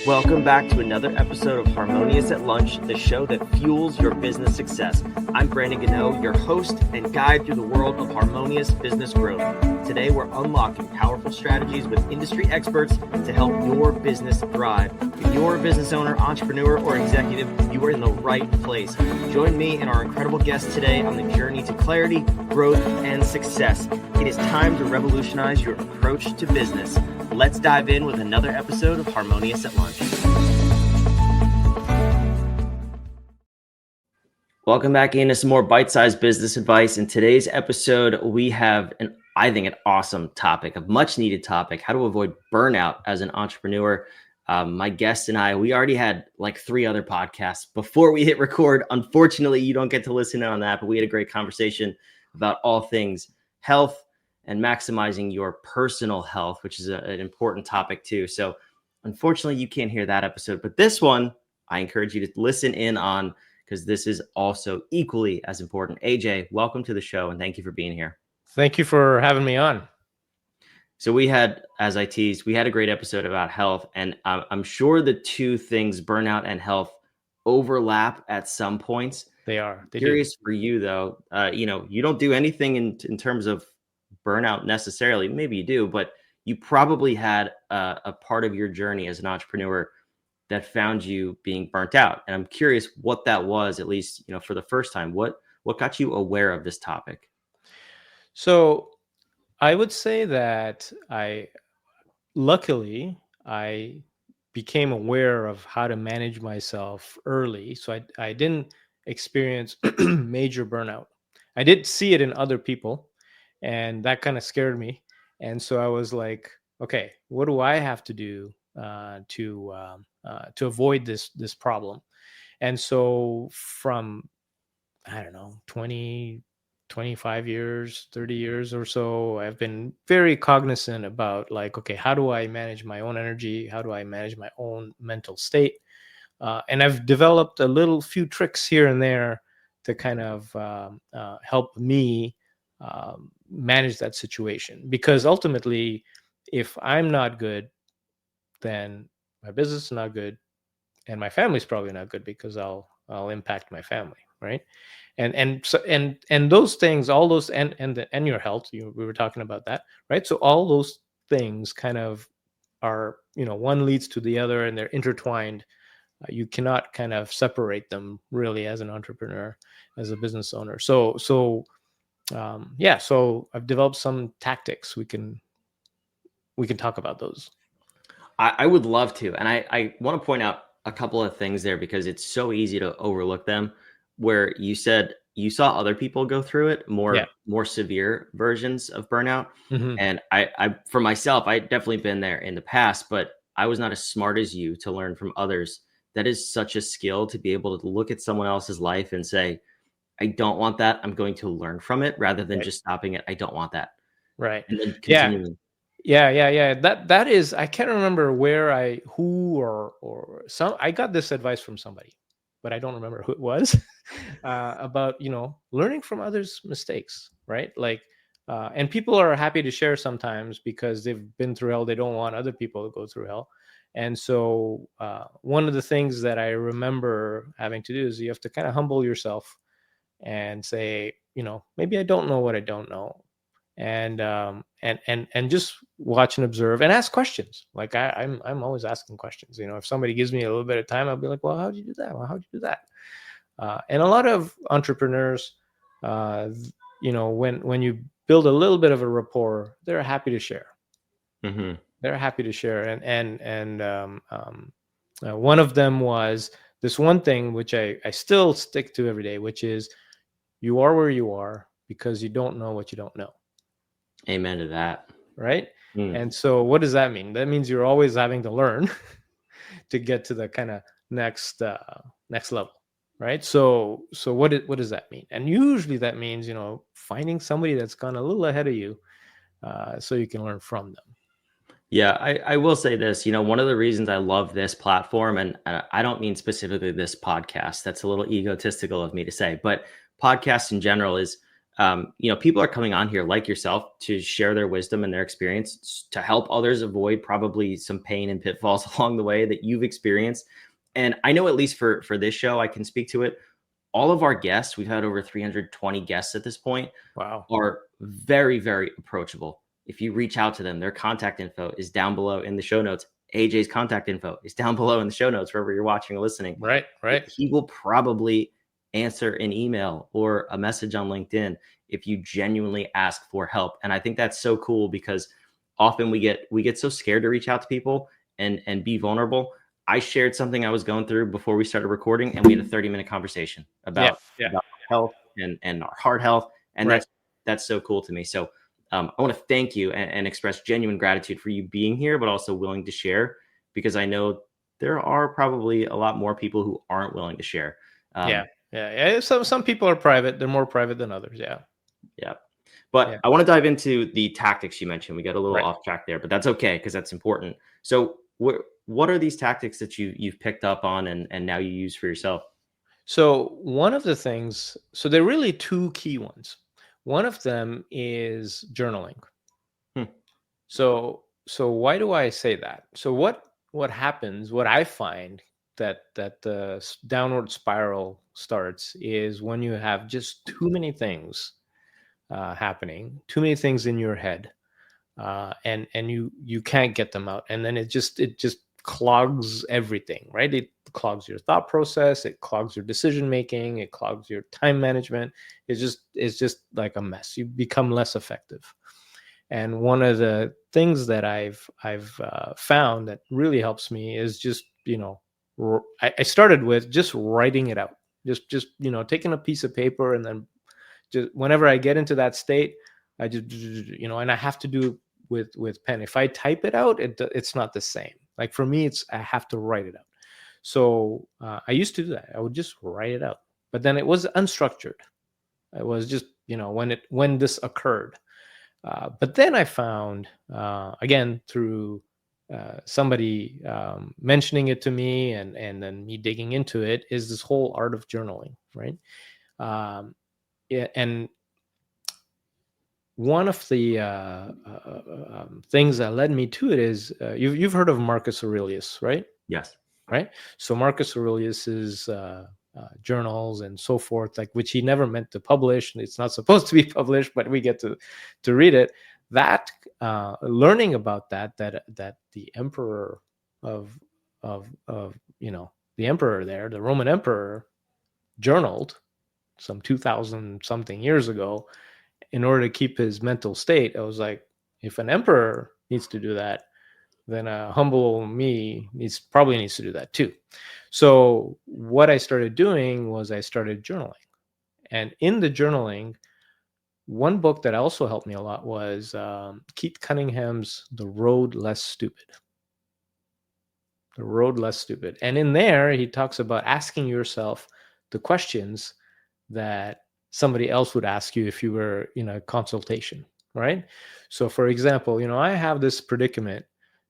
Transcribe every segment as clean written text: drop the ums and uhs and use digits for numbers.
Welcome back to another episode of Harmonious at Lunch, the show that fuels your business success. I'm Brandon Gano, your host and guide through the world of harmonious business growth. Today, we're unlocking powerful strategies with industry experts to help your business thrive. If you're a business owner, entrepreneur, or executive, you are in the right place. Join me and our incredible guests today on the journey to clarity, growth, and success. It is time to revolutionize your approach to business. Let's dive in with another episode of Harmonious at Lunch. Welcome back into some more bite-sized business advice. In today's episode, we have an awesome topic, a much-needed topic, how to avoid burnout as an entrepreneur. My guest and I, we already had like 3 other podcasts before we hit record. Unfortunately, you don't get to listen in on that, but we had a great conversation about all things health and maximizing your personal health, which is an important topic too. So unfortunately, you can't hear that episode, but this one, I encourage you to listen in on because this is also equally as important. AJ, welcome to the show and thank you for being here. Thank you for having me on. So we had, as I teased, we had a great episode about health, and I'm sure the two things, burnout and health, overlap at some points. They are. Curious for you though, you don't do anything in terms of burnout necessarily. Maybe you do, but you probably had a part of your journey as an entrepreneur that found you being burnt out. And I'm curious what that was, at least, for the first time. What got you aware of this topic? So I would say that luckily I became aware of how to manage myself early. So I didn't experience major burnout. I did see it in other people, and that kind of scared me. And so I was like, okay, what do I have to do to avoid this problem? And so from, I don't know, 20, 25 years, 30 years or so, I've been very cognizant about like, okay, how do I manage my own energy? How do I manage my own mental state? And I've developed a few tricks here and there to kind of help me manage that situation. Because ultimately, if I'm not good, then my business is not good, and my family's probably not good because I'll impact my family, right? And those things, all those, and your health, we were talking about that, right? So all those things kind of are, one leads to the other, and they're intertwined. You cannot kind of separate them really as an entrepreneur, as a business owner. So I've developed some tactics. We can talk about those. I would love to. And I want to point out a couple of things there because it's so easy to overlook them, where you said you saw other people go through it, more severe versions of burnout. Mm-hmm. And I, for myself, I definitely been there in the past, but I was not as smart as you to learn from others. That is such a skill to be able to look at someone else's life and say, I don't want that. I'm going to learn from it rather than just stopping it. I don't want that. Right. And then continuing. Yeah. That is, I can't remember who or some, I got this advice from somebody, but I don't remember who it was, about, learning from others' mistakes, right? Like, and people are happy to share sometimes because they've been through hell. They don't want other people to go through hell. And so one of the things that I remember having to do is you have to kind of humble yourself and say, maybe I don't know what I don't know. And just watch and observe and ask questions. Like I'm always asking questions. If somebody gives me a little bit of time, I'll be like, well, how'd you do that? Well, how'd you do that? And a lot of entrepreneurs, when you build a little bit of a rapport, they're happy to share. Mm-hmm. They're happy to share. And one of them was this one thing, which I still stick to every day, which is you are where you are because you don't know what you don't know. Amen to that. Right. And so what does that mean? That means you're always having to learn to get to the kind of next level. Right. So what does that mean? And usually that means, finding somebody that's gone a little ahead of you so you can learn from them. Yeah, I will say this, one of the reasons I love this platform, and I don't mean specifically this podcast, that's a little egotistical of me to say, but podcasts in general is People are coming on here like yourself to share their wisdom and their experience to help others avoid probably some pain and pitfalls along the way that you've experienced. And I know, at least for this show, I can speak to it. All of our guests, we've had over 320 guests at this point, Wow. are very, very approachable. If you reach out to them, their contact info is down below in the show notes. AJ's contact info is down below in the show notes, wherever you're watching or listening. Right. He will probably answer an email or a message on LinkedIn if you genuinely ask for help. And I think that's so cool, because often we get so scared to reach out to people and be vulnerable. I shared something I was going through before we started recording, and we had a 30-minute conversation about health and our heart health. And that's so cool to me. So I want to thank you and express genuine gratitude for you being here, but also willing to share, because I know there are probably a lot more people who aren't willing to share. Yeah. Some people are private. They're more private than others. Yeah. But I want to dive into the tactics you mentioned. We got a little off track there, but that's okay, because that's important. So what are these tactics that you've picked up on and now you use for yourself? So one of the things, so there are really two key ones. One of them is journaling. So why do I say that? So what happens, what I find that the downward spiral starts is when you have just too many things happening, too many things in your head, and you can't get them out, and then it just clogs everything, right? It clogs your thought process, it clogs your decision making, it clogs your time management. It's just like a mess. You become less effective. And one of the things that I've found that really helps me is just, I started with just writing it out, just taking a piece of paper, and then just whenever I get into that state, I just, and I have to do with pen. If I type it out, it's not the same. Like for me, I have to write it out. So I used to do that. I would just write it out, but then it was unstructured. It was just, when this occurred. But then I found, again, through somebody mentioning it to me and then me digging into it, is this whole art of journaling, right? And one of the things that led me to it is you've heard of Marcus Aurelius, right? Yes. Right. So Marcus Aurelius's journals and so forth, like which he never meant to publish. It's not supposed to be published, but we get to read it. That learning about that the emperor of the emperor there, the Roman emperor, journaled some 2,000 something years ago in order to keep his mental state. I was like, if an emperor needs to do that, then a humble me probably needs to do that too. So what I started doing was I started journaling. And in the journaling, one book that also helped me a lot was Keith Cunningham's The Road Less Stupid. The Road Less Stupid. And in there, he talks about asking yourself the questions that somebody else would ask you if you were in a consultation, right? So for example, I have this predicament,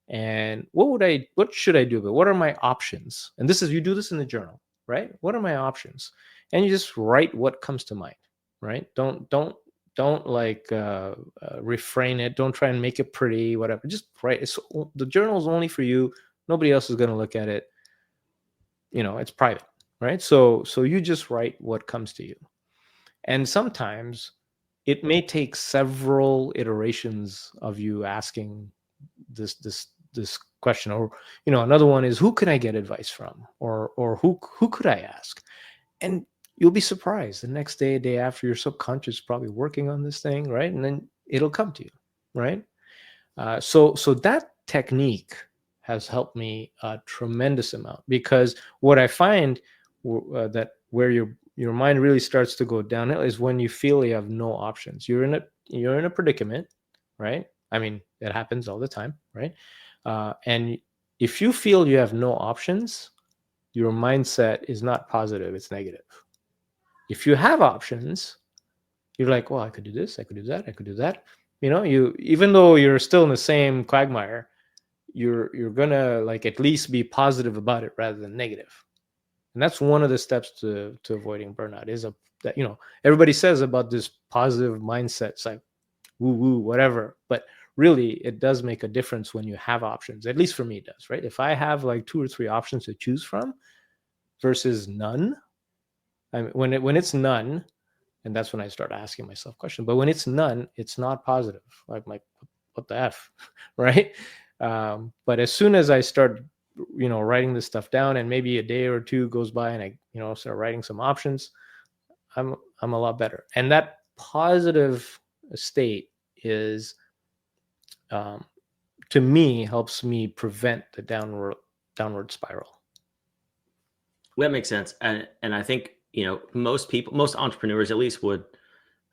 and what should I do? But what are my options? And you do this in the journal, right? What are my options? And you just write what comes to mind, right? Don't like refrain it. Don't try and make it pretty, whatever. Just write. The journal is only for you. Nobody else is going to look at it. It's private, right? So you just write what comes to you. And sometimes it may take several iterations of you asking this question, or another one is, who can I get advice from, or who could I ask? And you'll be surprised the next day after, your subconscious is probably working on this thing, right? And then it'll come to you, right? So that technique has helped me a tremendous amount, because what I find that where your mind really starts to go downhill is when you feel you have no options. You're in a predicament, right? I mean, it happens all the time, right? And if you feel you have no options, your mindset is not positive, it's negative. If you have options, you're like, well, I could do this, I could do that, I could do that. You, even though you're still in the same quagmire, you're gonna like at least be positive about it rather than negative. And that's one of the steps to avoiding burnout, is a that, everybody says about this positive mindset. It's like woo woo, whatever. But really, it does make a difference when you have options. At least for me, it does, right? If I have like 2 or 3 options to choose from versus none, I mean, when it's none, and that's when I start asking myself questions. But when it's none, it's not positive. Like what the f, right? But as soon as I start, writing this stuff down, and maybe a day or two goes by, and I, start writing some options, I'm a lot better. And that positive state is, to me, helps me prevent the downward spiral. Well, that makes sense. And I think, most entrepreneurs at least would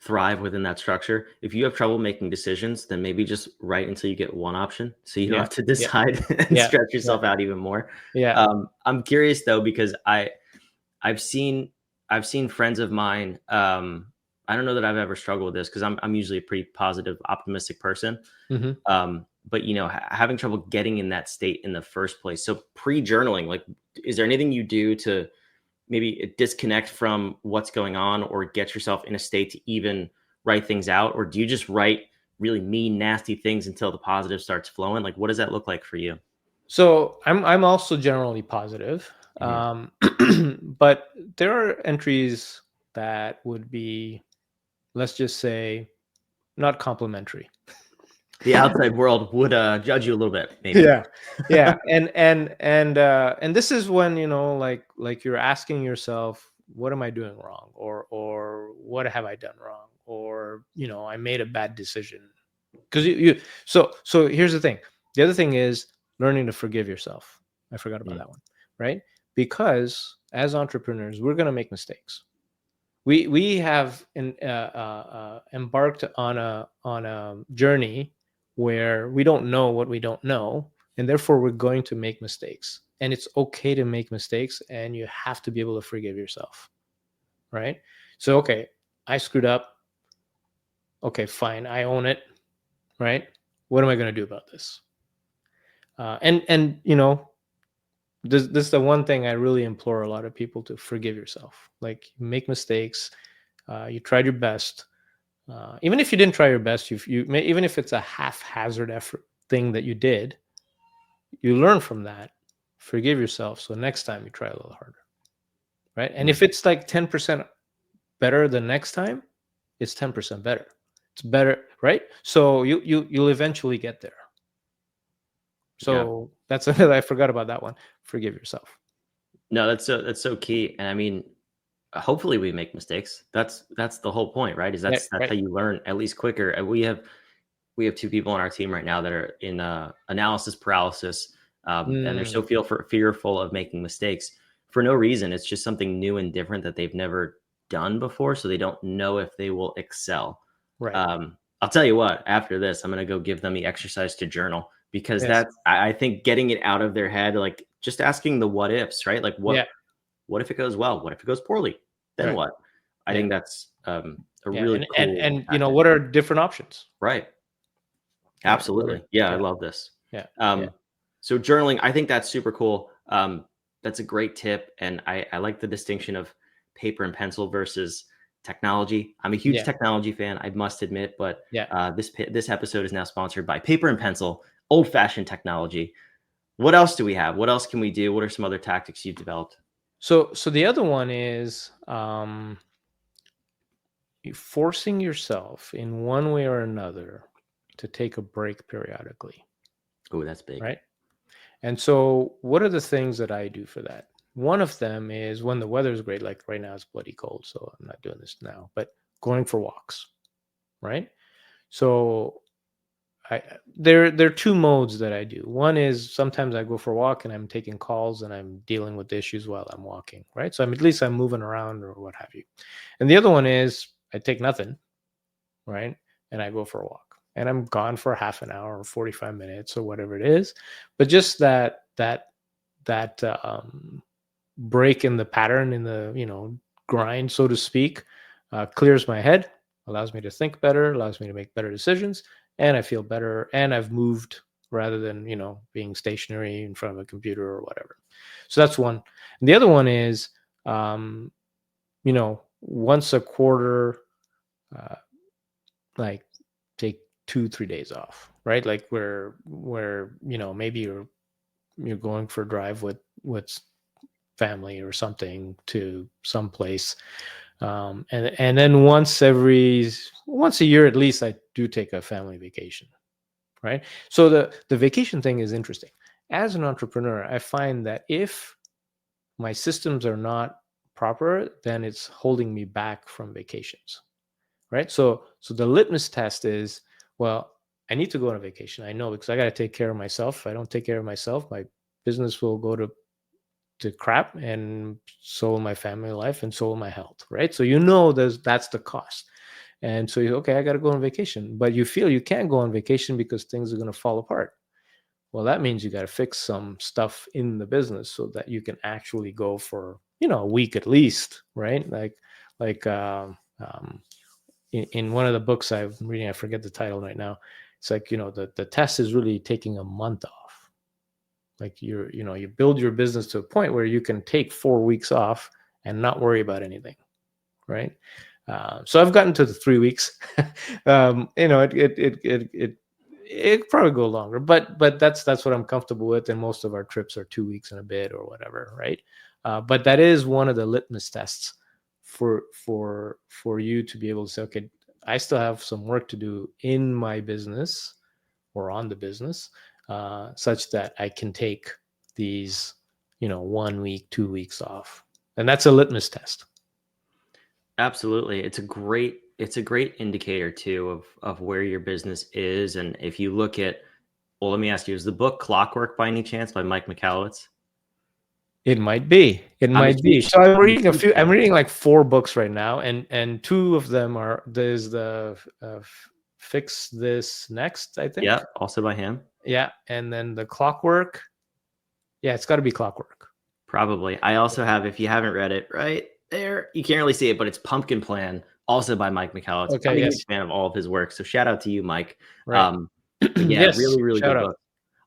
thrive within that structure. If you have trouble making decisions, then maybe just write until you get one option, so you don't have to decide and stretch yourself out even more. Yeah. I'm curious though, because I've seen friends of mine. I don't know that I've ever struggled with this, because I'm usually a pretty positive, optimistic person. Mm-hmm. But having trouble getting in that state in the first place. So pre-journaling, like, is there anything you do to maybe disconnect from what's going on, or get yourself in a state to even write things out? Or do you just write really mean, nasty things until the positive starts flowing? Like, what does that look like for you? So I'm also generally positive. But there are entries that would be, let's just say, not complimentary. The outside world would judge you a little bit, maybe. Yeah. And this is when, like you're asking yourself, what am I doing wrong, or what have I done wrong, or I made a bad decision. Because so here's the thing. The other thing is learning to forgive yourself. I forgot about that one, right? Because as entrepreneurs, we're going to make mistakes. We have embarked on a journey where we don't know what we don't know, and therefore we're going to make mistakes. And it's okay to make mistakes, and you have to be able to forgive yourself, right? So, okay, I screwed up. Okay, fine, I own it, right? What am I going to do about this? And this is the one thing I really implore a lot of people to: forgive yourself. Like, make mistakes. You tried your best. Even if you didn't try your best, even if it's a haphazard effort thing that you did, you learn from that. Forgive yourself, so next time you try a little harder, right? And if it's like 10% better the next time, it's 10% better. It's better, right? So you'll eventually get there. So that's I forgot about that one. Forgive yourself. No, that's so key. And I mean, hopefully we make mistakes. That's the whole point, right? Is that's Right. how you learn, at least quicker. And we have 2 people on our team right now that are in analysis paralysis, and they're so fearful of making mistakes for no reason. It's just something new and different that they've never done before, so they don't know if they will excel. Right. I'll tell you what, after this, I'm going to go give them the exercise to journal, because I think getting it out of their head, like just asking the what ifs, right? Like what if it goes well? What if it goes poorly? Then what? I think that's a really cool. And what are different options? Right. Absolutely. Yeah, I love this. Yeah. So journaling, I think that's super cool. That's a great tip. And I like the distinction of paper and pencil versus technology. I'm a huge technology fan, I must admit, but this episode is now sponsored by Paper and Pencil, old-fashioned technology. What else do we have? What else can we do? What are some other tactics you've developed? So the other one is forcing yourself in one way or another to take a break periodically. Oh, that's big. Right. And so what are the things that I do for that? One of them is when the weather is great, like right now it's bloody cold, so I'm not doing this now, but going for walks. Right. So there are 2 modes that I do. One is sometimes I go for a walk and I'm taking calls and I'm dealing with issues while I'm walking, right? So at least I'm moving around or what have you. And the other one is I take nothing, right? And I go for a walk and I'm gone for half an hour or 45 minutes or whatever it is. But just that break in the pattern, in the grind, so to speak, clears my head, allows me to think better, allows me to make better decisions, and I feel better, and I've moved rather than being stationary in front of a computer or whatever. So that's one. And the other one is once a quarter, uh, like take 2-3 days off, right? Like where maybe you're going for a drive with family or something to some place, and then once a year at least, I do take a family vacation, right? So the vacation thing is interesting. As an entrepreneur, I find that if my systems are not proper, then it's holding me back from vacations, right? So the litmus test is, well, I need to go on a vacation. I know, because I got to take care of myself. If I don't take care of myself, my business will go to crap, and so will my family life, and so will my health, right? So that's the cost. And so okay, I got to go on vacation, but you feel you can't go on vacation because things are going to fall apart. Well, that means you got to fix some stuff in the business so that you can actually go for a week at least, right? Like in one of the books I'm reading, I forget the title right now. It's like, the test is really taking a month off. Like you build your business to a point where you can take 4 weeks off and not worry about anything, right? So I've gotten to the 3 weeks. It probably go longer, but that's what I'm comfortable with. And most of our trips are 2 weeks and a bit or whatever, right? But that is one of the litmus tests for you to be able to say, okay, I still have some work to do in my business or on the business, such that I can take these 1 week, 2 weeks off, and that's a litmus test. Absolutely. It's a great indicator too of where your business is. And if you look at, well, let me ask you, is the book Clockwork by any chance by Mike Michalowicz? It might be. It I'm a might be. huge So I'm I'm a reading a huge few. I'm fan. reading like 4 books right now, and two of them there's the Fix This Next, I think. Yeah, also by him. Yeah, and then the Clockwork. Yeah, it's got to be Clockwork. Probably. I also have, if you haven't read it, right there, you can't really see it, but it's Pumpkin Plan, also by Mike Michalowicz. I'm Okay. a Yes. huge fan of all of his work, so shout out to you, Mike. Right. But yeah, Yes. really, really Shout good out. book.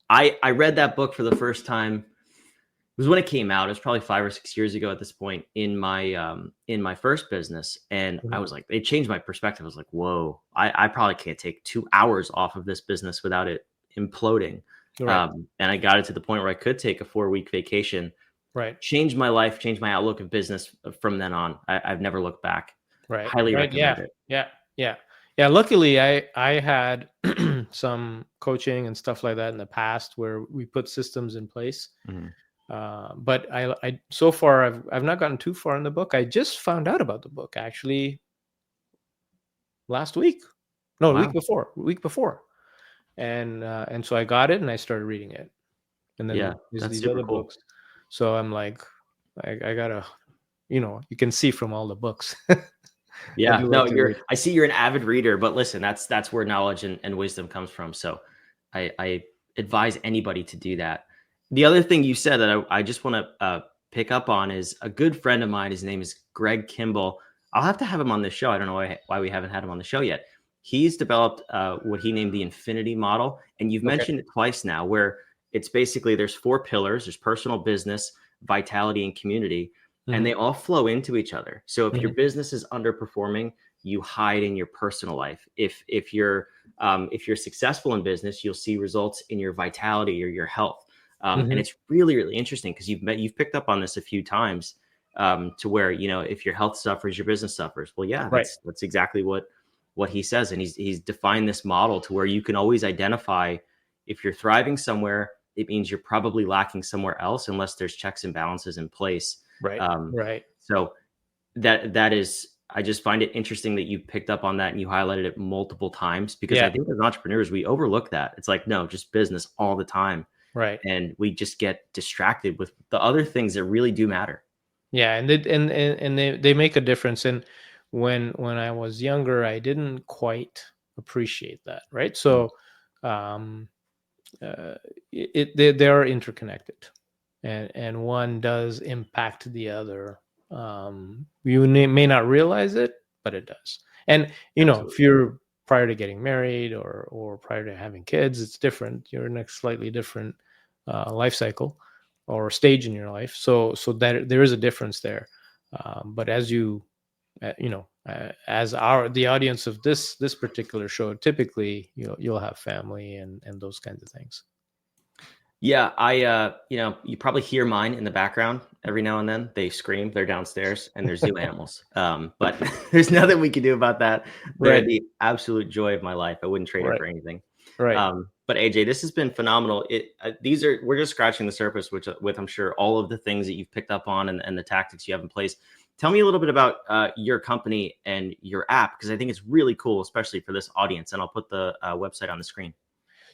I read that book for the first time. It was when it came out. It was probably 5 or 6 years ago at this point in my first business, and I Mhm. was like, it changed my perspective. I was like, whoa, I probably can't take 2 hours off of this business without it imploding. Right. And I got it to the point where I could take a 4 week vacation. Right. Changed my life, changed my outlook of business from then on. I've never looked back. Right. Highly Right. Yeah. recommend it. Yeah. Yeah. Yeah. Luckily, I had some coaching and stuff like that in the past where we put systems in place. Mhm. But I so far I've not gotten too far in the book. I just found out about the book actually last week. No, the week Wow. before. And so I got it and I started reading it. And Yeah, then there's that's these super other cool. books. So I'm like, I gotta, you can see from all the books. I Yeah, do no, like to read. I see you're an avid reader, but listen, that's where knowledge and wisdom comes from. So I advise anybody to do that. The other thing you said that I just want to pick up on is a good friend of mine. His name is Greg Kimball. I'll have to have him on the show. I don't know why we haven't had him on the show yet. He's developed what he named the infinity model. And you've Okay. mentioned it twice now, where it's basically there's 4 pillars. There's personal, business, vitality, and community. And Mhm. they all flow into each other. So if your Mhm. business is underperforming, you hide in your personal life. If you're successful in business, you'll see results in your vitality or your health. And Mhm. it's really, really interesting because you've picked up on this a few times, to where, if your health suffers, your business suffers. Well, yeah, Right. that's exactly what he says, and he's defined this model to where you can always identify if you're thriving somewhere, it means you're probably lacking somewhere else, unless there's checks and balances in place. Right. Um, Right. so that is, I just find it interesting that you picked up on that and you highlighted it multiple times, because I Yeah. think as entrepreneurs we overlook that. It's like, no, just business all the time, Right. and we just get distracted with the other things that really do matter. Yeah. And they make a difference. And when I was younger, I didn't quite appreciate that. Right. Mm. So, um, they are interconnected, and one does impact the other. You may not realize it, but it does. And if Absolutely. you're prior to getting married or prior to having kids, it's different. You're in a slightly different life cycle or stage in your life. So that there is a difference there. But as you as the audience of this particular show, typically you'll have family and those kinds of things. Yeah, you probably hear mine in the background every now and then. They scream, they're downstairs, and they're zoo animals. But there's nothing we can do about that. They're Right. the absolute joy of my life. I wouldn't trade it for anything. Right. But AJ, this has been phenomenal. We're just scratching the surface, with I'm sure all of the things that you've picked up on and the tactics you have in place. Tell me a little bit about your company and your app, because I think it's really cool, especially for this audience. And I'll put the website on the screen.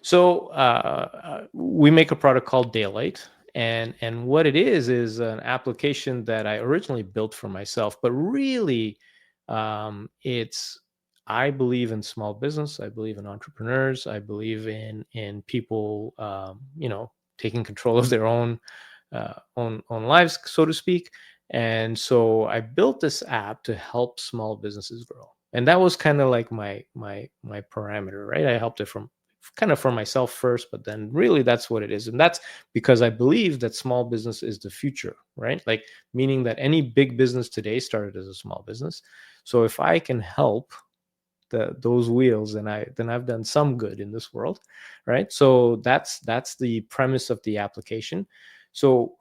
So we make a product called Daylight, and what it is an application that I originally built for myself, but really, I believe in small business. I believe in entrepreneurs. I believe in people, taking control of their own lives, so to speak. And so I built this app to help small businesses grow, and that was kind of like my parameter, right? I helped it from kind of for myself first, but then really that's what it is. And that's because I believe that small business is the future, right? Like, meaning that any big business today started as a small business. So if I can help those wheels, then I've done some good in this world, right? So that's the premise of the application. So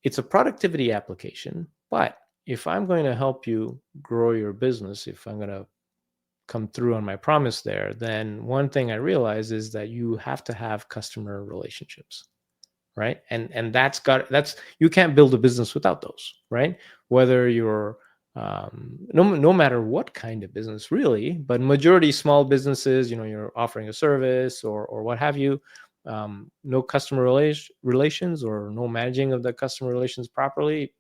it's a productivity application, but if I'm going to help you grow your business, if I'm going to come through on my promise there, then one thing I realize is that you have to have customer relationships, right? And that's you can't build a business without those, right? Whether you're no matter what kind of business, really, but majority small businesses, you're offering a service or what have you, no customer relations or no managing of the customer relations properly,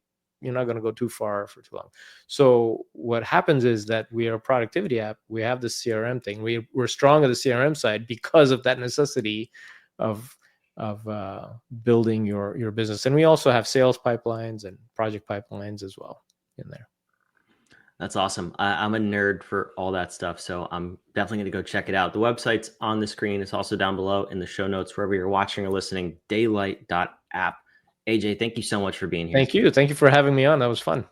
you're not going to go too far for too long. So what happens is that we are a productivity app. We have the CRM thing. We're strong on the CRM side because of that necessity of building your business. And we also have sales pipelines and project pipelines as well in there. That's awesome. I'm a nerd for all that stuff, so I'm definitely going to go check it out. The website's on the screen. It's also down below in the show notes, wherever you're watching or listening, daylight.app. AJ, thank you so much for being here. Thank you. Thank you for having me on. That was fun.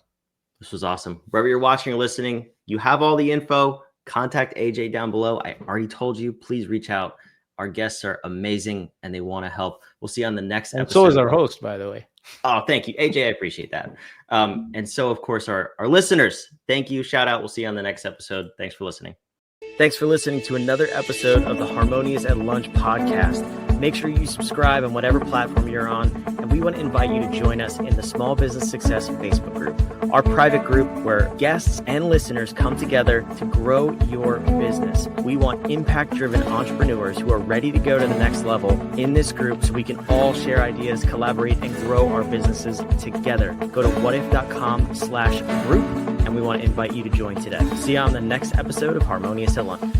This was awesome. Wherever you're watching or listening, you have all the info. Contact AJ down below. I already told you, please reach out. Our guests are amazing and they want to help. We'll see you on the next episode. So is our host, by the way. Oh, thank you, AJ. I appreciate that. And so, of course, our listeners, thank you. Shout out. We'll see you on the next episode. Thanks for listening. Thanks for listening to another episode of the Harmonious at Lunch podcast. Make sure you subscribe on whatever platform you're on, and we want to invite you to join us in the Small Business Success Facebook group, our private group where guests and listeners come together to grow your business. We want impact-driven entrepreneurs who are ready to go to the next level in this group so we can all share ideas, collaborate, and grow our businesses together. Go to whatif.com/group, and we want to invite you to join today. See you on the next episode of Harmonious at Lunch.